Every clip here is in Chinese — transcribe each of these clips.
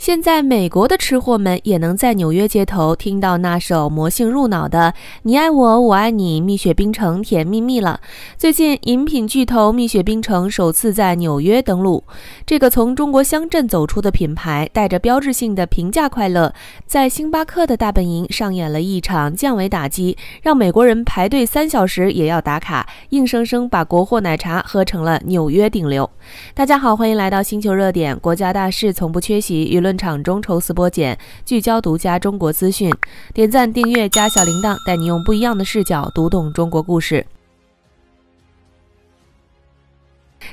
現在美國的吃貨們也能在紐約街頭聽到那首魔性入腦的你愛我，我愛你，蜜雪冰城甜蜜蜜了。最近飲品巨頭蜜雪冰城首次在紐約登陸，這個從中國鄉鎮走出的品牌帶着標誌性的平價快樂，在星巴克的大本營上演了一場降維打擊，讓美國人排隊3小時也要打卡，硬生生把国貨奶茶喝成了紐約頂流。大家好，歡迎來到星球熱點，國家大事從不缺席，輿論場中抽絲剝繭，聚焦獨家中國資訊。點讚訂閱加小鈴鐺，帶你用不一樣的視角讀懂中國故事。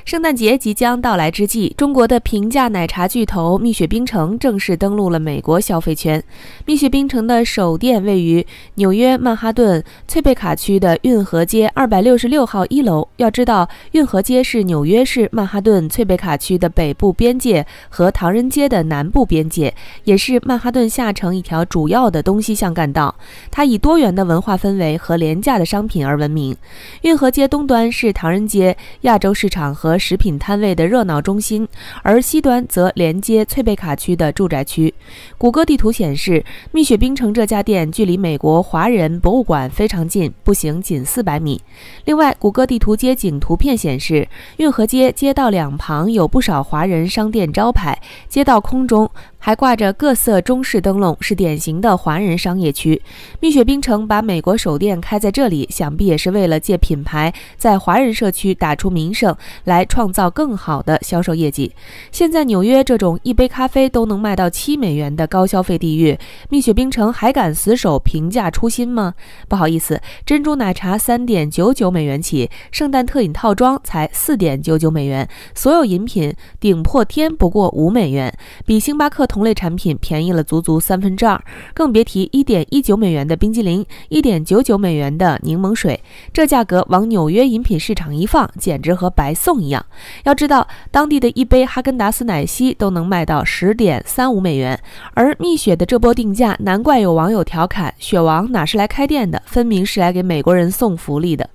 聖誕節即將到來之際，中國的平價奶茶巨頭蜜雪冰城正式登陸了美國消費圈。蜜雪冰城的首店位於紐約曼哈頓翠貝卡區的運河街266號1樓。要知道，運河街是紐約市曼哈頓翠貝卡區的北部邊界和唐人街的南部邊界，也是曼哈頓下城一條主要的東西向幹道。它以多元的文化氛圍和廉價的商品而聞名。運河街東端是唐人街、亞洲市場和食品攤位的熱鬧中心，而西端則連接翠貝卡區的住宅區。谷歌地圖顯示，蜜雪冰城這家店距離美國華人博物館非常近，步行僅400米。另外，谷歌地圖街景圖片顯示，運河街街道兩旁有不少華人商店招牌，街道空中還掛着各色中式燈籠，是典型的華人商業區。蜜雪冰城把美國首店開在這裡，想必也是為了借品牌在華人社區打出名聲，來創造更好的銷售業績。現在紐約這種一杯咖啡都能賣到7美元的高消費地域，蜜雪冰城還敢死守平價初心嗎？不好意思，珍珠奶茶3.99美元起，聖誕特飲套裝才4.99美元，所有飲品頂破天不過5美元，比星巴克同類產品便宜了足足2/3，更別提1.19美元的冰激凌，1.99美元的檸檬水，這價格往紐約飲品市場一放，簡直和白送一樣。要知道，當地的一杯哈根達斯奶昔都能賣到10.35美元，而蜜雪的這波定價，難怪有網友調侃，雪王哪是來開店的，分明是來給美國人送福利的。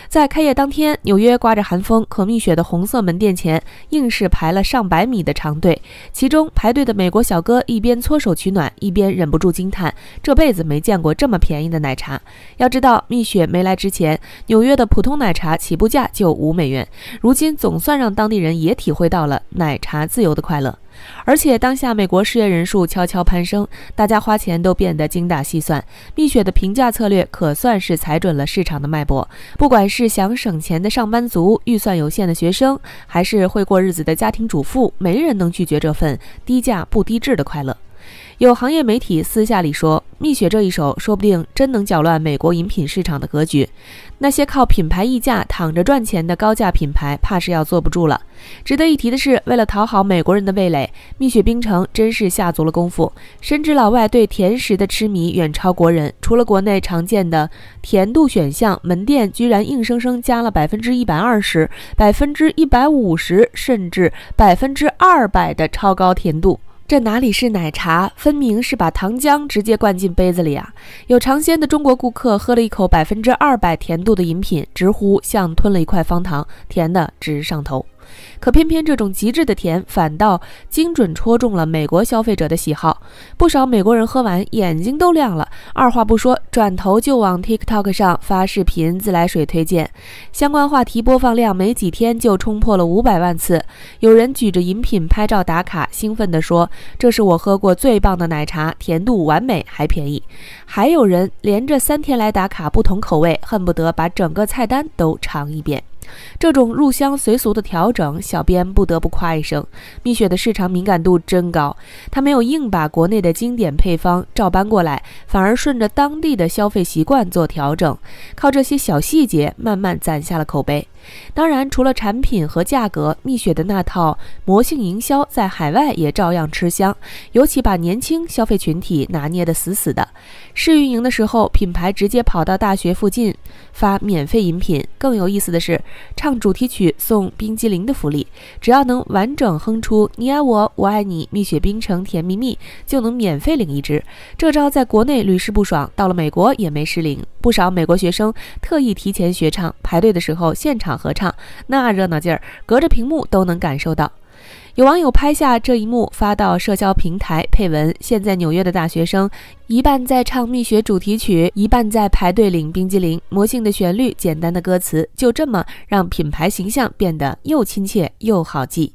在開業當天，紐約颳着寒風，可蜜雪的紅色門店前硬是排了上百米的長隊，其中排隊的美國小哥一邊搓手取暖，一邊忍不住驚嘆，這輩子沒見過這麼便宜的奶茶。要知道，蜜雪沒來之前，紐約的普通奶茶起步價就5美元，如今總算讓當地人也體會到了奶茶自由的快樂。而且當下美國失業人數悄悄攀升，大家花錢都變得精打細算，蜜雪的平價策略可算是踩準了市場的脈搏。不管是想省錢的上班族、預算有限的學生，還是會過日子的家庭主婦，沒人能拒絕這份低價不低質的快樂。有行業媒體私下裡說，蜜雪這一手說不定真能攪亂美國飲品市場的格局，那些靠品牌溢價躺着賺錢的高價品牌怕是要坐不住了。值得一提的是，為了討好美國人的味蕾，蜜雪冰城真是下足了功夫。深知老外对甜食的痴迷遠超國人，除了國內常見的甜度選項，門店居然硬生生加了120%、150%，甚至200%的超高甜度。這哪裡是奶茶，分明是把糖漿直接灌進杯子裡啊！有嘗鮮的中國顧客喝了一口200%甜度的飲品，直呼像吞了一塊方糖，甜的直上頭。可偏偏這種極致的甜反倒精準戳中了美國消費者的喜好，不少美國人喝完眼睛都亮了，二話不說轉頭就往 TikTok 上發視頻自來水推薦，相關話題播放量沒幾天就衝破了500萬次。有人舉着飲品拍照打卡，興奮地說，這是我喝過最棒的奶茶，甜度完美還便宜。還有人連着3天來打卡不同口味，恨不得把整個菜單都嘗一遍。這種入鄉隨俗的調整，小編不得不誇一聲，蜜雪的市場敏感度真高。他沒有硬把國內的經典配方照搬過來，反而順着當地的消費習慣做調整，靠這些小細節慢慢攢下了口碑。當然，除了產品和價格，蜜雪的那套魔性營銷在海外也照樣吃香，尤其把年輕消費群體拿捏得死死的。試運營的時候，品牌直接跑到大學附近發免費飲品。更有意思的是，唱主題曲送冰激凌的福利，只要能完整哼出你愛我，我愛你，蜜雪冰城甜蜜蜜，就能免費領一支。這招在國內屢試不爽，到了美國也沒失靈。不少美國學生特意提前學唱，排隊的時候現場合唱，那熱鬧勁兒，隔着屏幕都能感受到。有網友拍下這一幕發到社交平台，配文：現在紐約的大學生一半在唱蜜雪主題曲，一半在排隊領冰激凌，魔性的旋律，簡單的歌詞，就這麼讓品牌形象變得又親切又好記。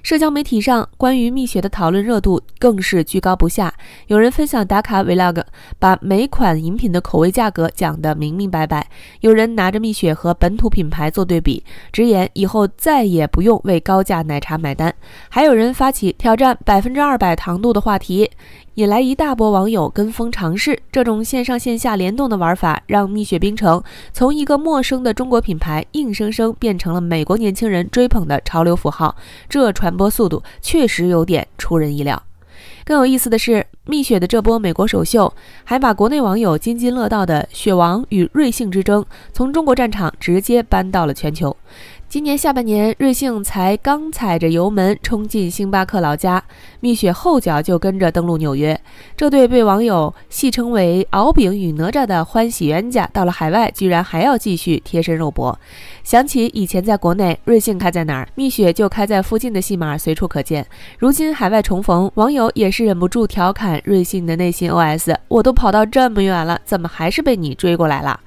社交媒體上關於蜜雪的討論熱度更是居高不下，有人分享打卡 vlog， 把每款飲品的口味價格講得明明白白，有人拿着蜜雪和本土品牌做對比，直言以後再也不用為高價奶茶買單，還有人發起挑戰200%糖度的話題，引來一大波網友跟風嘗試。這種線上線下聯動的玩法，讓蜜雪冰城從一個陌生的中國品牌硬生生變成了美國年輕人追捧的潮流符號，這傳播速度確實有點出人意料。更有意思的是，蜜雪的這波美國首秀還把國內網友津津樂道的雪王與瑞幸之爭從中國戰場直接搬到了全球。今年下半年，瑞幸才剛踩着油門衝進星巴克老家，蜜雪後腳就跟着登陸紐約。這對被網友戲稱為敖丙與哪吒的歡喜冤家，到了海外居然還要繼續貼身肉搏。想起以前在國內，瑞幸開在哪兒，蜜雪就開在附近的戲碼隨處可見。如今海外重逢，網友也是忍不住調侃瑞幸的內心 OS： 我都跑到這麼遠了，怎麼還是被你追過來了？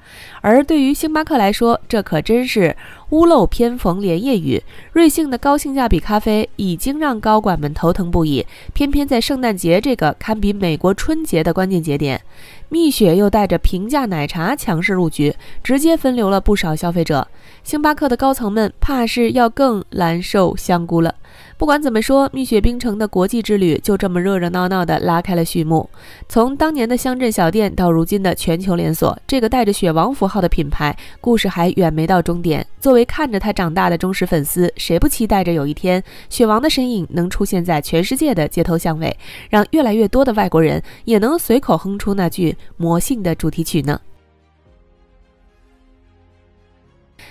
而對於星巴克來說，這可真是屋漏偏逢連夜雨。瑞幸的高性價比咖啡已經讓高管們頭疼不已，偏偏在聖誕節這個堪比美國春節的關鍵節點，蜜雪又帶着平價奶茶強勢入局，直接分流了不少消費者。星巴克的高層們怕是要更難受香菇了。不管怎麼說，蜜雪冰城的國際之旅就這麼熱熱鬧鬧地拉開了序幕。從當年的鄉鎮小店到如今的全球連鎖，這個帶着雪王符號的品牌故事還遠沒到終點。作為看着它長大的忠實粉絲，誰不期待着有一天雪王的身影能出現在全世界的街頭巷尾，讓越來越多的外國人也能隨口哼出那句魔性的主題曲呢？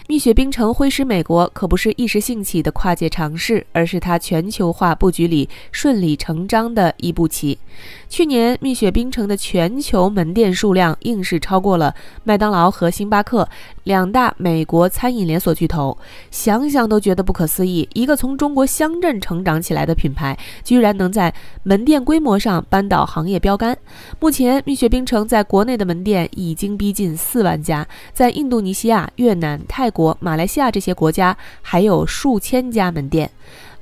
蜜雪冰城挥師美國可不是一时興起的跨界嘗試，而是它全球化布局裡順理成章的一步棋。去年蜜雪冰城的全球門店數量硬是超過了麥當勞和星巴克兩大美國餐飲連鎖巨頭，想想都覺得不可思議。一個從中國鄉鎮成長起來的品牌，居然能在門店規模上扳倒行業標杆。目前蜜雪冰城在國內的門店已經逼近4萬家，在印度尼西亞、越南、泰國、馬來西亞這些國家還有數千家門店。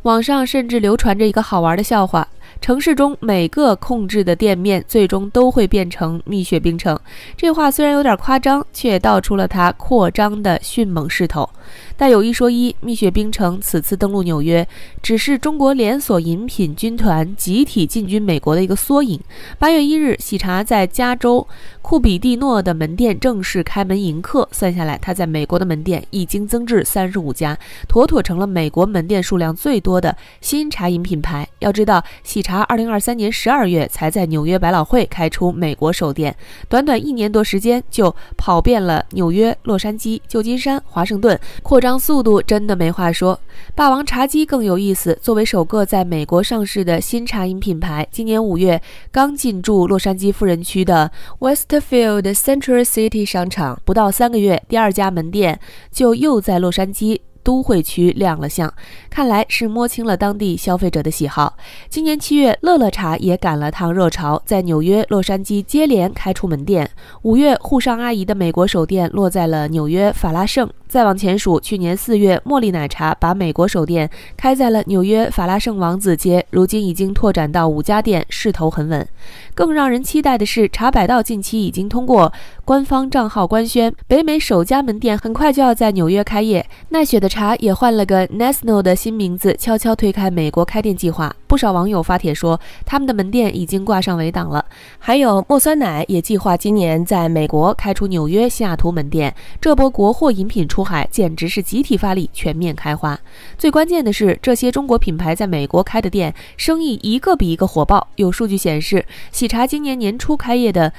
網上甚至流傳着一個好玩的笑話，城市中每個控制的店面最終都會變成蜜雪冰城。這話雖然有點誇張，卻道出了它擴張的迅猛勢頭。但有一說一，蜜雪冰城此次登陸紐約，只是中國連鎖飲品軍團集體進軍美國的一個縮影。8月1日，喜茶在加州庫比蒂諾的門店正式開門迎客，算下來，它在美國的門店已經增至35家，妥妥成了美國門店数量最多的新茶飲品牌。要知道，喜茶2023年12月才在紐約百老匯開出美國首店，短短1年多時間就跑遍了紐約、洛杉磯、舊金山、華盛頓，擴張速度真的沒話說。霸王茶姬更有意思，作為首個在美國上市的新茶飲品牌，今年5月剛進駐洛杉磯富人區的 Westfield Century City 商場，不到3個月，第2家門店就又在洛杉磯都會區亮了相，看來是摸清了當地消費者的喜好。今年7月，樂樂茶也趕了趟熱潮，在紐約、洛杉磯接連開出門店。5月，滬上阿姨的美國首店落在了紐約法拉盛。再往前數，去年4月，茉莉奶茶把美國首店開在了紐約法拉盛王子街，如今已經拓展到5家店，勢頭很穩。更讓人期待的是，茶百道近期已經通過官方賬號官宣，北美首家門店很快就要在紐約開業。奈雪的茶也換了個 Nesno 的新名字，悄悄推開美國開店計劃。不少網友發帖說，他們的門店已經掛上圍擋了。還有茉酸奶也計劃今年在美國開出紐約、西雅圖門店。這波國貨飲品出海簡直是集體發力，全面開花。最關鍵的是，這些中國品牌在美國開的店生意一個比一個火爆。有數据顯示，喜茶今年年初開業的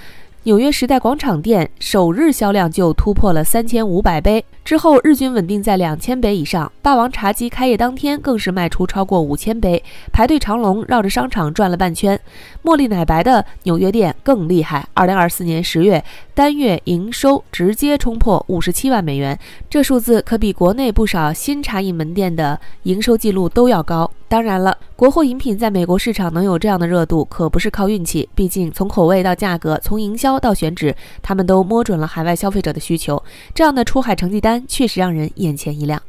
紐約時代廣場店首日銷量就突破了3500杯，之後日均穩定在2000杯以上。霸王茶姬開業當天更是賣出超過5000杯，排隊長龍，繞着商場轉了半圈。茉莉奶白的紐約店更厲害，2024年10月單月營收直接衝破57萬美元，這數字可比國內不少新茶飲門店的營收記錄都要高。當然了，國貨飲品在美國市場能有這樣的熱度，可不是靠運氣，畢竟從口味到價格，從營銷到選址，他們都摸準了海外消費者的需求，這樣的出海成績單確實讓人眼前一亮。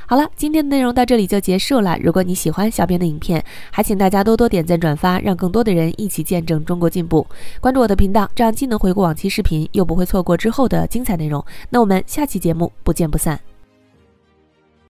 好了，今天的內容到這裡就結束了。如果你喜歡小編的影片，還請大家多多點讚轉發，讓更多的人一起見證中國進步。關注我的頻道，這樣既能回顧往期視頻，又不會錯過之後的精彩內容。那我們下期節目不見不散。